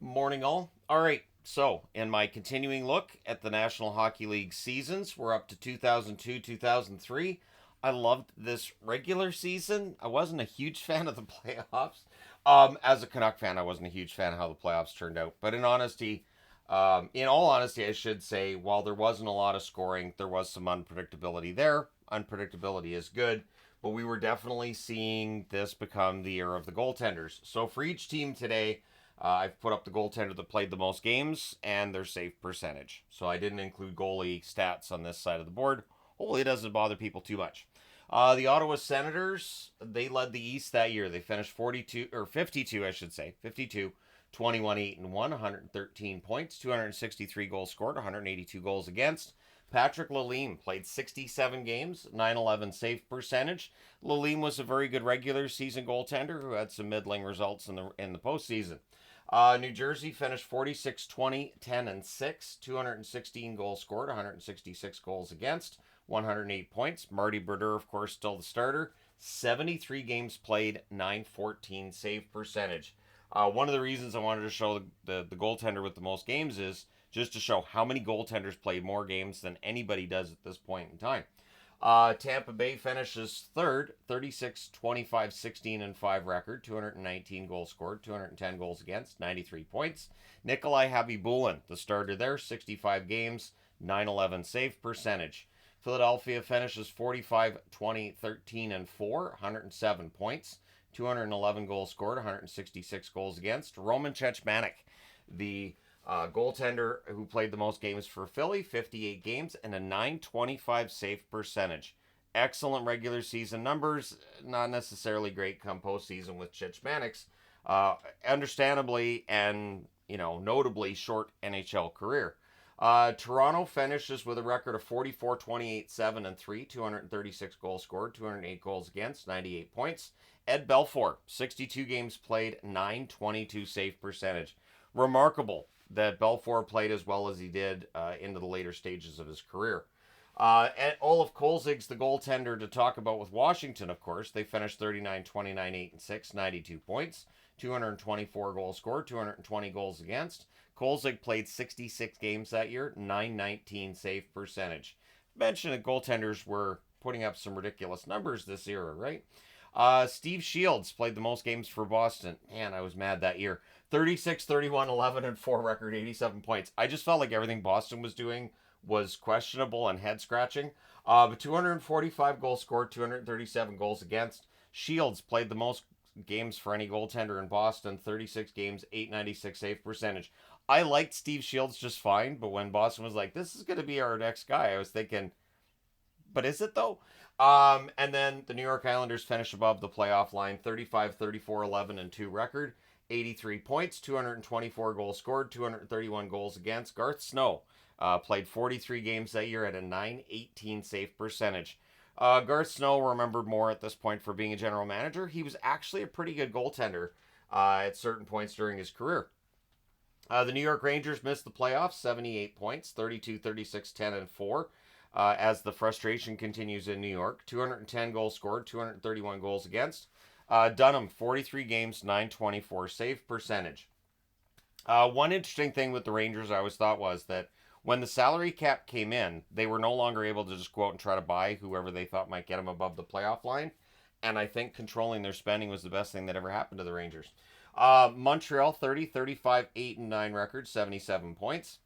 Morning, all. All right, so in my continuing look at the National Hockey League seasons, we're up to 2002, 2003. I loved this regular season. I wasn't a huge fan of the playoffs. As a Canuck fan, I wasn't a huge fan of how the playoffs turned out. But in all honesty, I should say, while there wasn't a lot of scoring, there was some unpredictability there. Unpredictability is good, but we were definitely seeing this become the era of the goaltenders. So for each team today, I've put up the goaltender that played the most games and their save percentage. So I didn't include goalie stats on this side of the board. Hopefully, it doesn't bother people too much. The Ottawa Senators, they led the East that year. They finished 42 or 52, I should say, 52, 21, 8 and 1, 113 points, 263 goals scored, 182 goals against. Patrick Lalime played 67 games, 911 save percentage. Lalime was a very good regular season goaltender who had some middling results in the postseason. New Jersey finished 46, 20, 10, and 6, 216 goals scored, 166 goals against, 108 points. Marty Brodeur, of course, still the starter. 73 games played, 914 save percentage. One of the reasons I wanted to show the goaltender with the most games is just to show how many goaltenders played more games than anybody does at this point in time. Tampa Bay finishes third, 36, 25, 16, and 5 record, 219 goals scored, 210 goals against, 93 points. Nikolai Habibulin, the starter there, 65 games, 911 save percentage. Philadelphia finishes 45, 20, 13, and 4, 107 points, 211 goals scored, 166 goals against. Roman Cechmanek, the goaltender who played the most games for Philly, 58 games, and a 925 save percentage. Excellent regular season numbers, not necessarily great come postseason with Cechmanek's understandably and notably short NHL career. Toronto finishes with a record of 44, 28, 7, and 3, 236 goals scored, 208 goals against, 98 points. Ed Belfour, 62 games played, 922 save percentage. Remarkable that Belfour played as well as he did into the later stages of his career. And Olaf Kolzig's the goaltender to talk about with Washington, of course. They finished 39, 29, 8, and 6, 92 points, 224 goals scored, 220 goals against. Kolzig played 66 games that year, 919 save percentage. Mentioned that goaltenders were putting up some ridiculous numbers this era, right? Steve Shields played the most games for Boston. Man, I was mad that year. 36, 31, 11, and 4 record, 87 points. I just felt like everything Boston was doing was questionable and head scratching. But 245 goals scored, 237 goals against. Shields played the most games for any goaltender in Boston, 36 games, 896 save percentage. I liked Steve Shields just fine, but when Boston was like, this is going to be our next guy, I was thinking, but is it though? And then the New York Islanders finish above the playoff line, 35, 34, 11, and 2 record, 83 points, 224 goals scored, 231 goals against. Garth Snow played 43 games that year at a 918 save percentage. Garth Snow remembered more at this point for being a general manager. He was actually a pretty good goaltender at certain points during his career. The New York Rangers missed the playoffs, 78 points, 32, 36, 10, and 4. As the frustration continues in New York, 210 goals scored, 231 goals against. Dunham, 43 games, 924 save percentage. One interesting thing with the Rangers I always thought was that when the salary cap came in, they were no longer able to just go out and try to buy whoever they thought might get them above the playoff line. And I think controlling their spending was the best thing that ever happened to the Rangers. Montreal, 30, 35, 8, and 9 records, 77 points.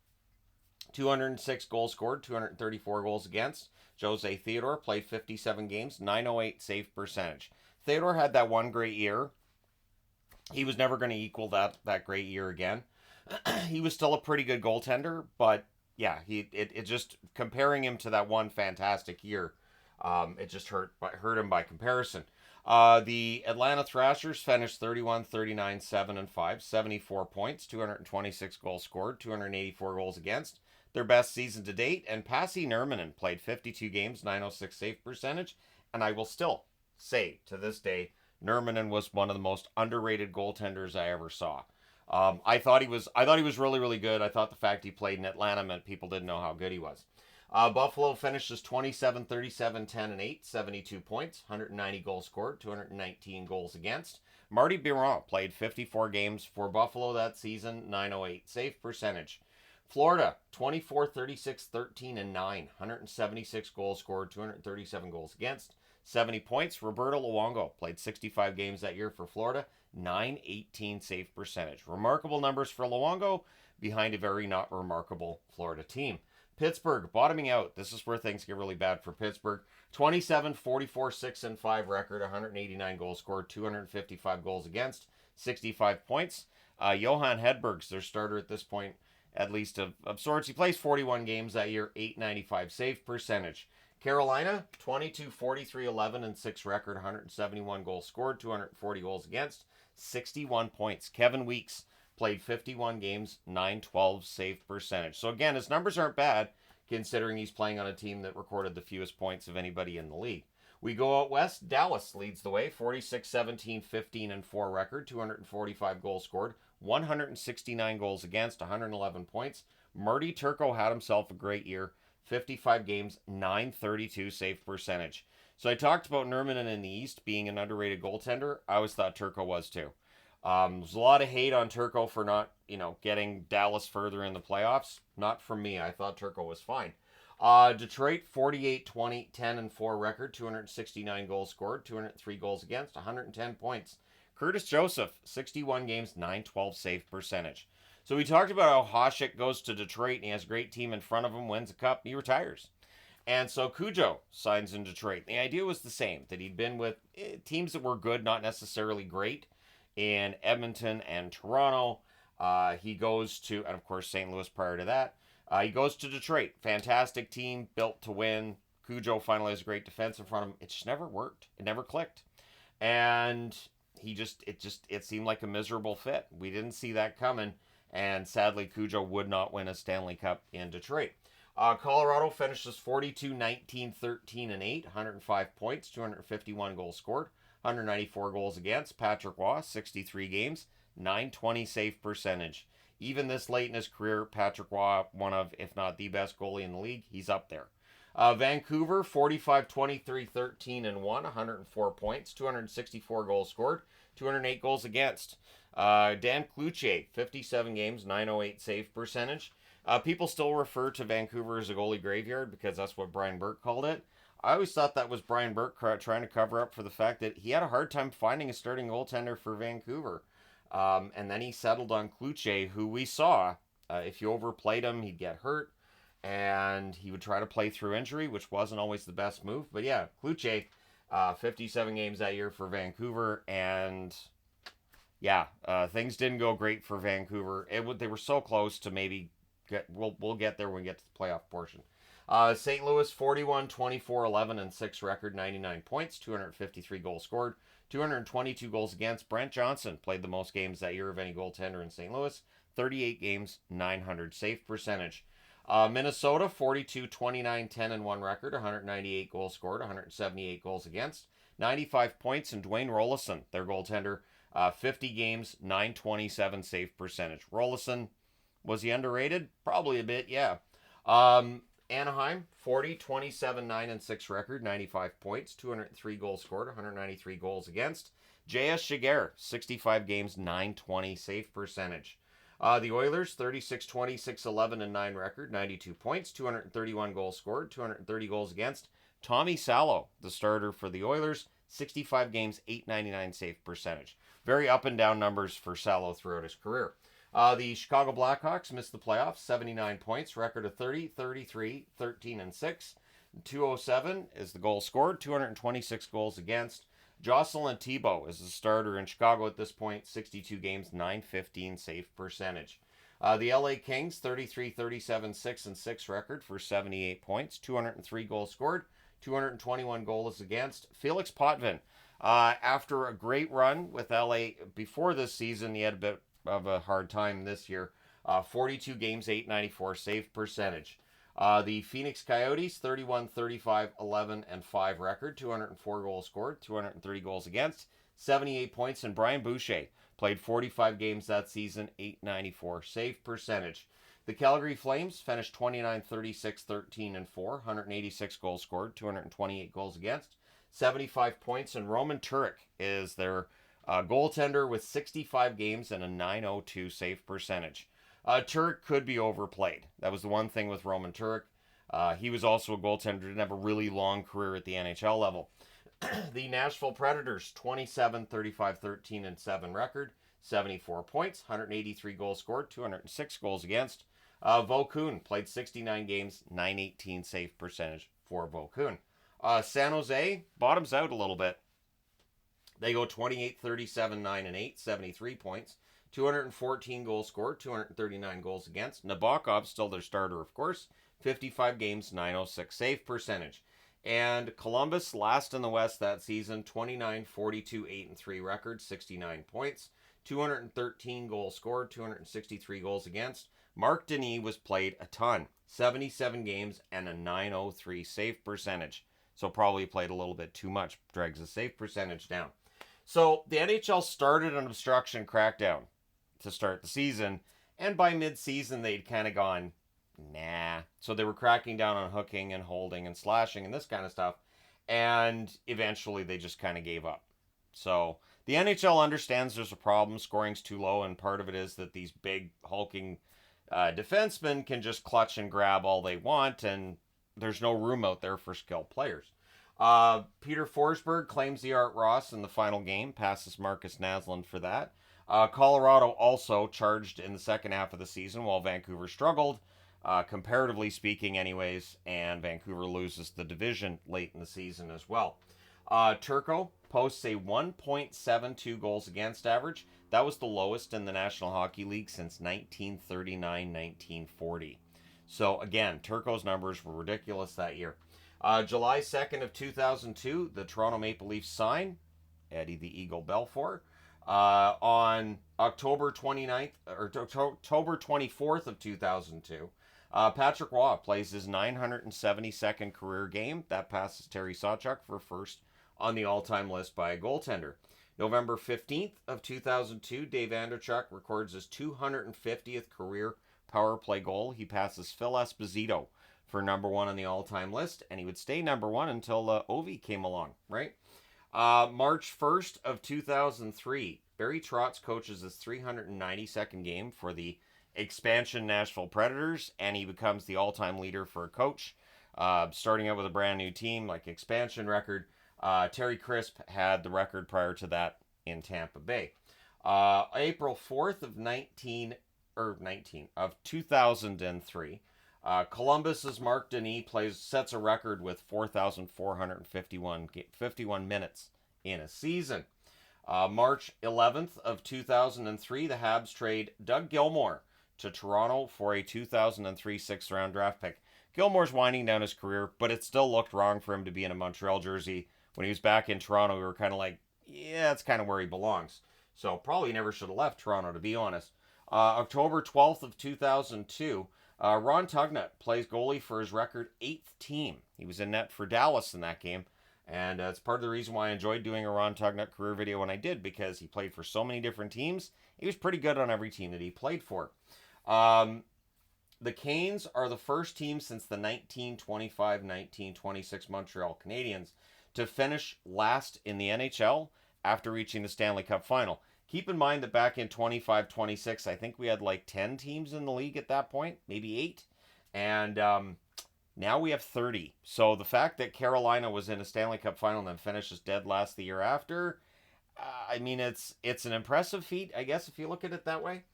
206 goals scored, 234 goals against. Jose Theodore played 57 games, 908 save percentage. Theodore had that one great year. He was never going to equal that great year again. He was still a pretty good goaltender, but yeah, it just comparing him to that one fantastic year, it just hurt him by comparison. The Atlanta Thrashers finished 31, 39, 7, and 5, 74 points, 226 goals scored, 284 goals against. Their best season to date, and Pasi Nurminen played 52 games, 906 save percentage, and I will still say to this day, Nurminen was one of the most underrated goaltenders I ever saw. I thought he was really, really good. I thought the fact he played in Atlanta meant people didn't know how good he was. Buffalo finishes 27, 37, 10, and 8, 72 points, 190 goals scored, 219 goals against. Marty Biron played 54 games for Buffalo that season, 908 save percentage. Florida, 24, 36, 13, and 9. 176 goals scored, 237 goals against, 70 points. Roberto Luongo played 65 games that year for Florida, 918 save percentage. Remarkable numbers for Luongo behind a very not remarkable Florida team. Pittsburgh bottoming out. This is where things get really bad for Pittsburgh. 27, 44, 6, and 5 record, 189 goals scored, 255 goals against, 65 points. Johan Hedberg's their starter at this point, at least of sorts. He plays 41 games that year, 895 save percentage. Carolina, 22, 43, 11, and 6 record, 171 goals scored, 240 goals against, 61 points. Kevin Weeks played 51 games, 912 save percentage. So again, his numbers aren't bad considering he's playing on a team that recorded the fewest points of anybody in the league. We go out west. Dallas leads the way, 46, 17, 15, and 4 record, 245 goals scored, 169 goals against, 111 points. Marty Turco had himself a great year, 55 games, 932 save percentage. So I talked about Nurminen in the East being an underrated goaltender. I always thought Turco was too. There's a lot of hate on Turco for not, getting Dallas further in the playoffs. Not from me. I thought Turco was fine. Detroit, 48, 20, 10, and 4 record, 269 goals scored, 203 goals against, 110 points. Curtis Joseph, 61 games, 912 save percentage. So we talked about how Hasek goes to Detroit and he has a great team in front of him, wins a cup, he retires. And so Cujo signs in Detroit. The idea was the same, that he'd been with teams that were good, not necessarily great, in Edmonton and Toronto. He goes to, and of course St. Louis prior to that. He goes to Detroit. Fantastic team, built to win. Cujo finally has a great defense in front of him. It just never worked. It never clicked. And it seemed like a miserable fit. We didn't see that coming. And sadly, Cujo would not win a Stanley Cup in Detroit. Colorado finishes 42, 19, 13, and 8. 105 points, 251 goals scored, 194 goals against. Patrick Waugh, 63 games, 920 save percentage. Even this late in his career, Patrick Waugh, one of, if not the best goalie in the league, he's up there. Vancouver, 45, 23, 13, and 1. 104 points, 264 goals scored, 208 goals against. Dan Cloutier, 57 games, 908 save percentage. People still refer to Vancouver as a goalie graveyard because that's what Brian Burke called it. I always thought that was Brian Burke trying to cover up for the fact that he had a hard time finding a starting goaltender for Vancouver. And then he settled on Cloutier, who we saw, if you overplayed him, he'd get hurt. And he would try to play through injury, which wasn't always the best move. But yeah, Cloutier, 57 games that year for Vancouver. And yeah, things didn't go great for Vancouver. They were so close to maybe we'll get there when we get to the playoff portion. St. Louis, 41, 24, 11, and 6 record, 99 points, 253 goals scored, 222 goals against. Brent Johnson played the most games that year of any goaltender in St. Louis, 38 games, 900 save percentage. Minnesota, 42, 29, 10, and 1 record, 198 goals scored, 178 goals against, 95 points, and Dwayne Rolison, their goaltender, 50 games, 927 save percentage. Rolison, was he underrated? Probably a bit, yeah. Anaheim, 40, 27, 9, and 6 record, 95 points, 203 goals scored, 193 goals against. J.S. Shiger, 65 games, 920 save percentage. The Oilers, 36, 26, 11, and 9 record, 92 points, 231 goals scored, 230 goals against. Tommy Salo, the starter for the Oilers, 65 games, 899 save percentage. Very up and down numbers for Salo throughout his career. The Chicago Blackhawks missed the playoffs, 79 points, record of 30, 33, 13, and 6. 207 is the goal scored, 226 goals against. Jocelyn Thibault is the starter in Chicago at this point, 62 games, 915 save percentage. The LA Kings, 33, 37, 6, and 6 record for 78 points, 203 goals scored, 221 goals against. Felix Potvin, after a great run with LA before this season, he had a bit of a hard time this year. 42 games, 894 save percentage. The Phoenix Coyotes, 31, 35, 11, and 5 record, 204 goals scored, 230 goals against, 78 points, and Brian Boucher played 45 games that season, 894 save percentage. The Calgary Flames finished 29, 36, 13, and 4, 186 goals scored, 228 goals against, 75 points, and Roman Turek is their Goaltender with 65 games and a 902 save percentage. Turek could be overplayed. That was the one thing with Roman Turek. He was also a goaltender, didn't have a really long career at the NHL level. The Nashville Predators, 27, 35, 13, and 7 record, 74 points, 183 goals scored, 206 goals against. Vaucoon played 69 games, 918 save percentage for Vaucoon. San Jose bottoms out a little bit. They go 28, 37, 9, and 8, 73 points, 214 goals scored, 239 goals against. Nabokov, still their starter, of course, 55 games, 906 save percentage. And Columbus, last in the West that season, 29, 42, 8, and 3 record, 69 points, 213 goals scored, 263 goals against. Mark Denis was played a ton, 77 games and a 903 save percentage. So probably played a little bit too much, drags the save percentage down. So the NHL started an obstruction crackdown to start the season, and by mid-season they'd kind of gone, nah. So they were cracking down on hooking and holding and slashing and this kind of stuff, and eventually they just kind of gave up. So the NHL understands there's a problem, scoring's too low, and part of it is that these big hulking defensemen can just clutch and grab all they want, and there's no room out there for skilled players. Peter Forsberg claims the Art Ross in the final game, passes Marcus Naslund for that. Colorado also charged in the second half of the season while Vancouver struggled, comparatively speaking anyways, and Vancouver loses the division late in the season as well. Turco posts a 1.72 goals against average. That was the lowest in the National Hockey League since 1939-1940. So again, Turco's numbers were ridiculous that year. July 2nd of 2002, the Toronto Maple Leafs sign Eddie the Eagle Belfour. On October 29th or October 24th of 2002, Patrick Roy plays his 972nd career game. That passes Terry Sawchuk for first on the all-time list by a goaltender. November 15th of 2002, Dave Andreychuk records his 250th career power play goal. He passes Phil Esposito for number one on the all-time list, and he would stay number one until Ovi came along, right? March 1st of 2003, Barry Trotz coaches his 392nd game for the expansion Nashville Predators, and he becomes the all-time leader for a coach. Starting out with a brand new team, like expansion record. Terry Crisp had the record prior to that in Tampa Bay. April 4th of 2003, Columbus's Mark Denis sets a record with 4,451 minutes in a season. March 11th of 2003, the Habs trade Doug Gilmour to Toronto for a 2003 sixth-round draft pick. Gilmour's winding down his career, but it still looked wrong for him to be in a Montreal jersey. When he was back in Toronto, we were kind of like, yeah, that's kind of where he belongs. So probably never should have left Toronto, to be honest. October 12th of 2002, Ron Tugnutt plays goalie for his record 8th team. He was in net for Dallas in that game. And it's part of the reason why I enjoyed doing a Ron Tugnutt career video when I did, because he played for so many different teams. He was pretty good on every team that he played for. The Canes are the first team since the 1925-1926 Montreal Canadiens to finish last in the NHL after reaching the Stanley Cup final. Keep in mind that back in 25-26, I think we had like 10 teams in the league at that point, maybe 8. And now we have 30. So the fact that Carolina was in a Stanley Cup final and then finishes dead last the year after, I mean, it's an impressive feat, I guess, if you look at it that way.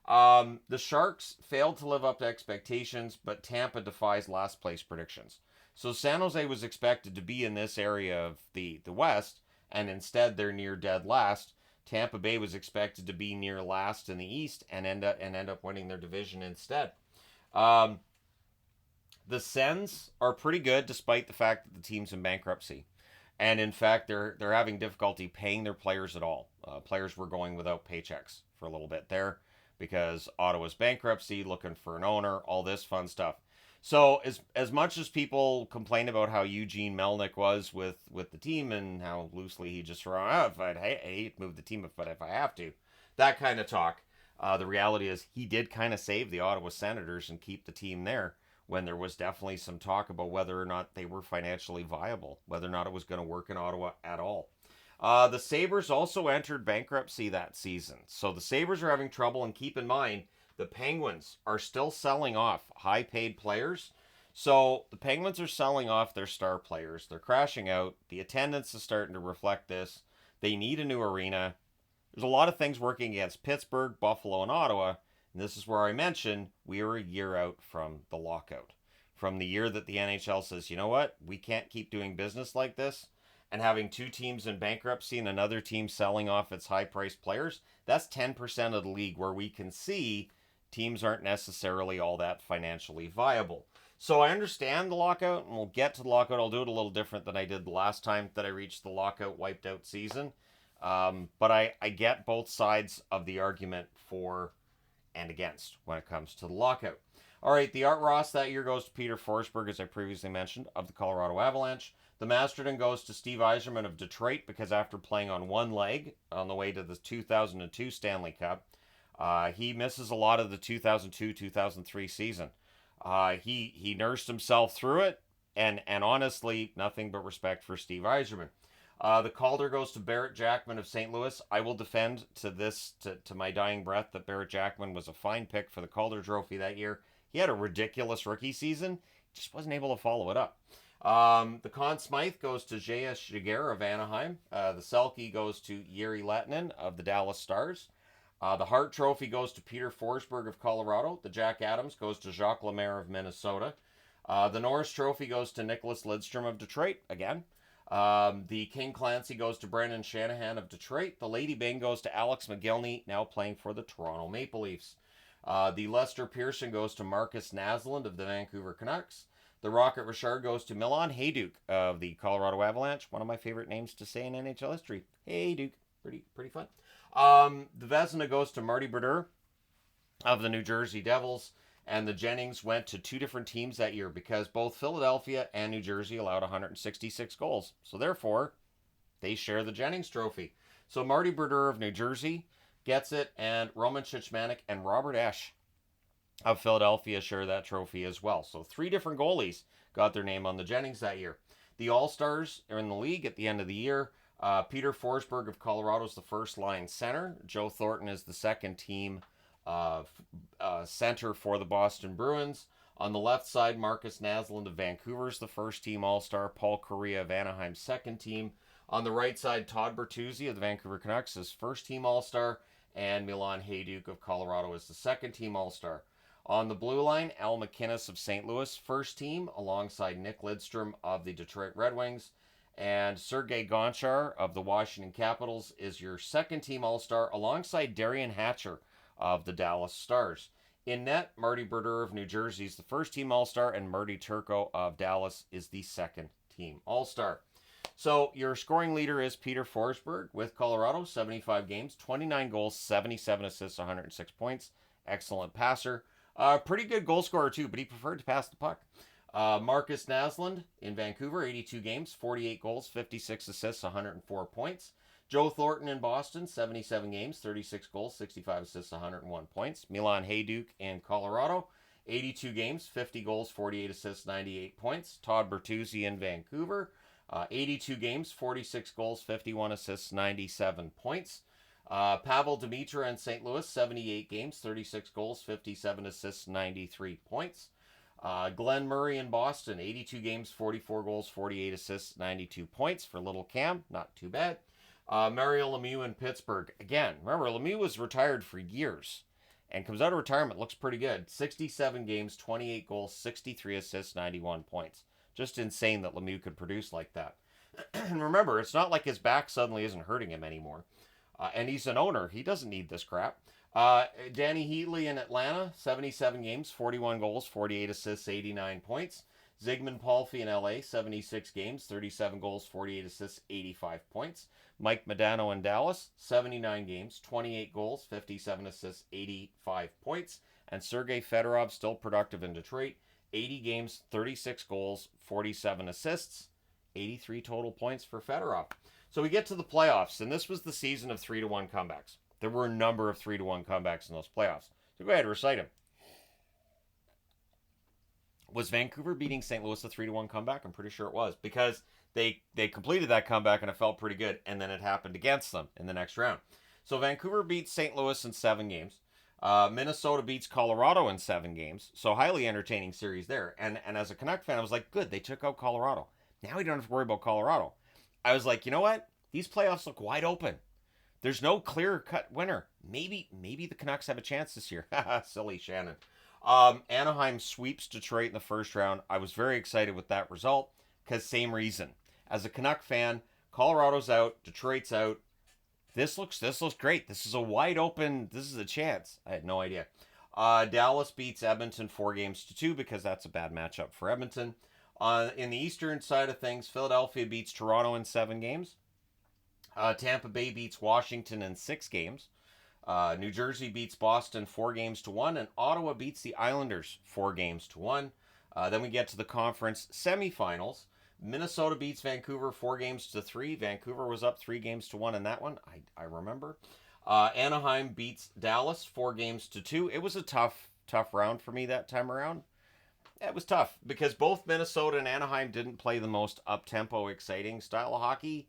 The Sharks failed to live up to expectations, but Tampa defies last place predictions. So San Jose was expected to be in this area of the West, and instead they're near dead last. Tampa Bay was expected to be near last in the East and end up winning their division instead. The Sens are pretty good despite the fact that the team's in bankruptcy. And in fact, they're having difficulty paying their players at all. Players were going without paychecks for a little bit there because Ottawa's bankruptcy, looking for an owner, all this fun stuff. So as much as people complain about how Eugene Melnyk was with the team and how loosely he just threw out, if I hate to move the team, but if I have to, that kind of talk, the reality is he did kind of save the Ottawa Senators and keep the team there when there was definitely some talk about whether or not they were financially viable, whether or not it was going to work in Ottawa at all. The Sabres also entered bankruptcy that season. So the Sabres are having trouble, and keep in mind, the Penguins are still selling off high paid players. So the Penguins are selling off their star players. They're crashing out. The attendance is starting to reflect this. They need a new arena. There's a lot of things working against Pittsburgh, Buffalo, and Ottawa. And this is where I mentioned we are a year out from the lockout. From the year that the NHL says, you know what, we can't keep doing business like this, and having two teams in bankruptcy and another team selling off its high priced players, that's 10% of the league where we can see teams aren't necessarily all that financially viable. So I understand the lockout, and we'll get to the lockout. I'll do it a little different than I did the last time that I reached the lockout wiped out season. But I get both sides of the argument for and against when it comes to the lockout. All right, the Art Ross that year goes to Peter Forsberg, as I previously mentioned, of the Colorado Avalanche. The Masterton goes to Steve Yzerman of Detroit because after playing on one leg on the way to the 2002 Stanley Cup, he misses a lot of the 2002-2003 season. He nursed himself through it, and honestly, nothing but respect for Steve Yzerman. The Calder goes to Barrett Jackman of St. Louis. I will defend to my dying breath that Barrett Jackman was a fine pick for the Calder Trophy that year. He had a ridiculous rookie season, just wasn't able to follow it up. The Conn Smythe goes to J.S. Jaguar of Anaheim. The Selke goes to Jiri Lehtinen of the Dallas Stars. The Hart Trophy goes to Peter Forsberg of Colorado. The Jack Adams goes to Jacques Lemaire of Minnesota. The Norris Trophy goes to Nicholas Lidstrom of Detroit, again. The King Clancy goes to Brendan Shanahan of Detroit. The Lady Byng goes to Alex McGillney, now playing for the Toronto Maple Leafs. The Lester Pearson goes to Marcus Naslund of the Vancouver Canucks. The Rocket Richard goes to Milan Hajduk of the Colorado Avalanche. One of my favorite names to say in NHL history. Hajduk. Pretty fun. The Vezina goes to Marty Brodeur of the New Jersey Devils. And the Jennings went to two different teams that year because both Philadelphia and New Jersey allowed 166 goals. So therefore, they share the Jennings Trophy. So Marty Brodeur of New Jersey gets it, and Roman Cicmanek and Robert Esche of Philadelphia share that trophy as well. So three different goalies got their name on the Jennings that year. The All-Stars are in the league at the end of the year. Peter Forsberg of Colorado is the first line center. Joe Thornton is the second team center for the Boston Bruins. On the left side, Marcus Naslund of Vancouver is the first team All-Star. Paul Kariya of Anaheim's second team. On the right side, Todd Bertuzzi of the Vancouver Canucks is first team All-Star. And Milan Hajduk of Colorado is the second team All-Star. On the blue line, Al MacInnis of St. Louis, first team, alongside Nick Lidstrom of the Detroit Red Wings. And Sergei Gonchar of the Washington Capitals is your second team All-Star, alongside Darian Hatcher of the Dallas Stars. In net, Marty Brodeur of New Jersey is the first team All-Star, and Marty Turco of Dallas is the second team All-Star. So your scoring leader is Peter Forsberg with Colorado, 75 games, 29 goals, 77 assists, 106 points. Excellent passer. Pretty good goal scorer too, but he preferred to pass the puck. Marcus Naslund in Vancouver, 82 games, 48 goals, 56 assists, 104 points. Joe Thornton in Boston, 77 games, 36 goals, 65 assists, 101 points. Milan Hajduk in Colorado, 82 games, 50 goals, 48 assists, 98 points. Todd Bertuzzi in Vancouver, 82 games, 46 goals, 51 assists, 97 points. Pavel Demitra in St. Louis, 78 games, 36 goals, 57 assists, 93 points. Glenn Murray in Boston, 82 games, 44 goals, 48 assists, 92 points for Little Cam. Not too bad. Mario Lemieux in Pittsburgh. Again, remember, Lemieux was retired for years and comes out of retirement, looks pretty good. 67 games, 28 goals, 63 assists, 91 points. Just insane that Lemieux could produce like that. And remember, it's not like his back suddenly isn't hurting him anymore. And he's an owner. He doesn't need this crap. Danny Heatley in Atlanta, 77 games, 41 goals, 48 assists, 89 points. Zygmunt Palffy in LA, 76 games, 37 goals, 48 assists, 85 points. Mike Modano in Dallas, 79 games, 28 goals, 57 assists, 85 points. And Sergei Fedorov, still productive in Detroit, 80 games, 36 goals, 47 assists, 83 total points for Fedorov. So we get to the playoffs, and this was the season of 3-1 comebacks. There were a number of 3-1 comebacks in those playoffs. So go ahead, recite them. Was Vancouver beating St. Louis a 3-1 comeback? I'm pretty sure it was, because They completed that comeback and it felt pretty good, and then it happened against them in the next round. So Vancouver beats St. Louis in 7 games. Minnesota beats Colorado in 7 games. So highly entertaining series there. And as a Canuck fan, I was like, good, they took out Colorado. Now we don't have to worry about Colorado. I was like, you know what? These playoffs look wide open. There's no clear cut winner. Maybe the Canucks have a chance this year. Silly Shannon. Anaheim sweeps Detroit in the first round. I was very excited with that result because same reason. As a Canuck fan, Colorado's out, Detroit's out. This looks great. This is a wide open. This is a chance. I had no idea. Dallas beats Edmonton 4 games to 2 because that's a bad matchup for Edmonton. In the eastern side of things, Philadelphia beats Toronto in 7 games. Tampa Bay beats Washington in 6 games. New Jersey beats Boston 4 games to 1, and Ottawa beats the Islanders 4 games to 1. Then we get to the conference semifinals. Minnesota beats Vancouver 4 games to 3. Vancouver was up 3 games to 1 in that one. I remember. Anaheim beats Dallas 4 games to 2. It was a tough round for me that time around. It was tough because both Minnesota and Anaheim didn't play the most up-tempo, exciting style of hockey.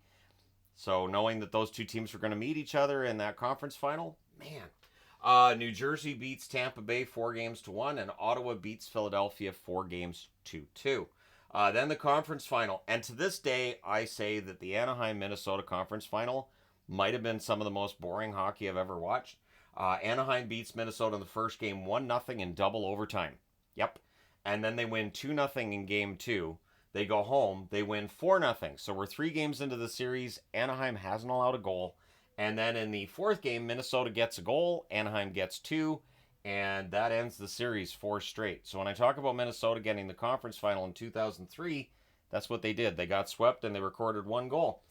So knowing that those two teams were going to meet each other in that conference final, man. New Jersey beats Tampa Bay 4 games to 1, and Ottawa beats Philadelphia 4 games to 2. Then the conference final. And to this day, I say that the Anaheim-Minnesota conference final might have been some of the most boring hockey I've ever watched. Anaheim beats Minnesota in the first game 1-0 in double overtime. Yep. And then they win 2-0 in game 2. They go home. They win 4-0. So we're 3 games into the series. Anaheim hasn't allowed a goal. And then in the fourth game, Minnesota gets a goal. Anaheim gets 2. And that ends the series 4 straight. So when I talk about Minnesota getting the conference final in 2003, that's what they did. They got swept and they recorded 1 goal.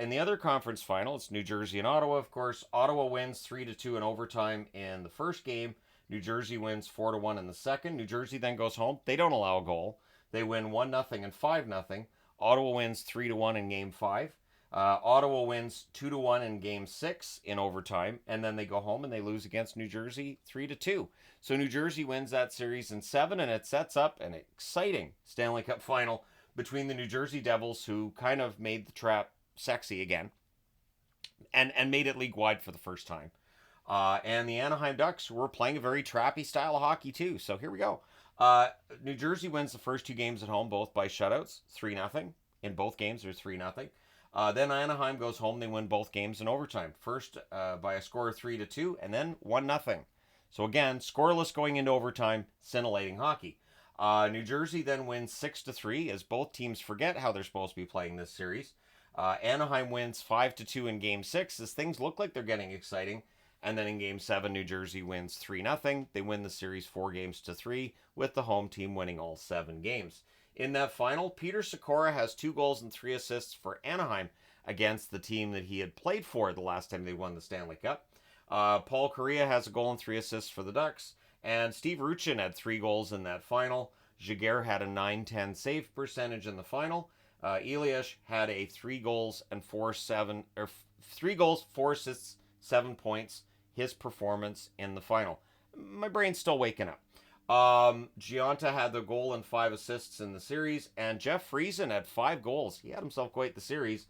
In the other conference final, it's New Jersey and Ottawa, of course. Ottawa wins 3-2 in overtime in the first game. New Jersey wins 4-1 in the second. New Jersey then goes home. They don't allow a goal. They win 1-0 and 5-0. Ottawa wins 3-1 in game 5. Ottawa wins 2-1 in game 6 in overtime, and then they go home and they lose against New Jersey 3-2. So New Jersey wins that series in 7, and it sets up an exciting Stanley Cup final between the New Jersey Devils, who kind of made the trap sexy again, and made it league-wide for the first time. And the Anaheim Ducks were playing a very trappy style of hockey too. So here we go. New Jersey wins the first 2 games at home, both by shutouts, 3-0. In both games, there's 3-0. Then Anaheim goes home. They win both games in overtime. First by a score of 3-2, and then 1-0. So again, scoreless going into overtime, scintillating hockey. New Jersey then wins 6-3 as both teams forget how they're supposed to be playing this series. Anaheim wins 5-2 in game 6 as things look like they're getting exciting. And then in game 7, New Jersey wins 3-0. They win the series 4 games to 3, with the home team winning all 7 games. In that final, Peter Sikora has 2 goals and 3 assists for Anaheim against the team that he had played for the last time they won the Stanley Cup. Paul Kariya has a goal and 3 assists for the Ducks. And Steve Ruchin had 3 goals in that final. Jaguar had a .910 save percentage in the final. Elias had a 3 goals, 4 assists, 7 points. His performance in the final. My brain's still waking up. Gionta had the goal and 5 assists in the series, and Jeff Friesen had 5 goals. He had himself quite the series.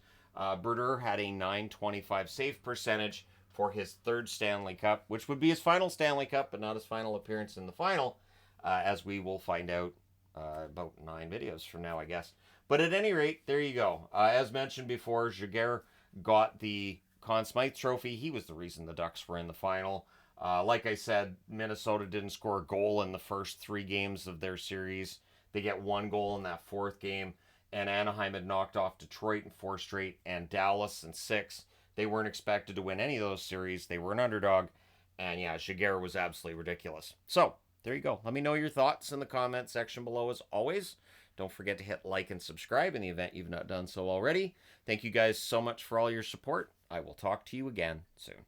Brodeur had a .925 save percentage for his 3rd Stanley Cup, which would be his final Stanley Cup, but not his final appearance in the final, as we will find out about 9 videos from now, I guess. But at any rate, there you go. As mentioned before, Jaguar got the Conn Smythe Trophy. He was the reason the Ducks were in the final. Like I said, Minnesota didn't score a goal in the first 3 games of their series. They get 1 goal in that 4th game. And Anaheim had knocked off Detroit in 4 straight and Dallas in 6. They weren't expected to win any of those series. They were an underdog. And yeah, Jaguar was absolutely ridiculous. So, there you go. Let me know your thoughts in the comment section below as always. Don't forget to hit like and subscribe in the event you've not done so already. Thank you guys so much for all your support. I will talk to you again soon.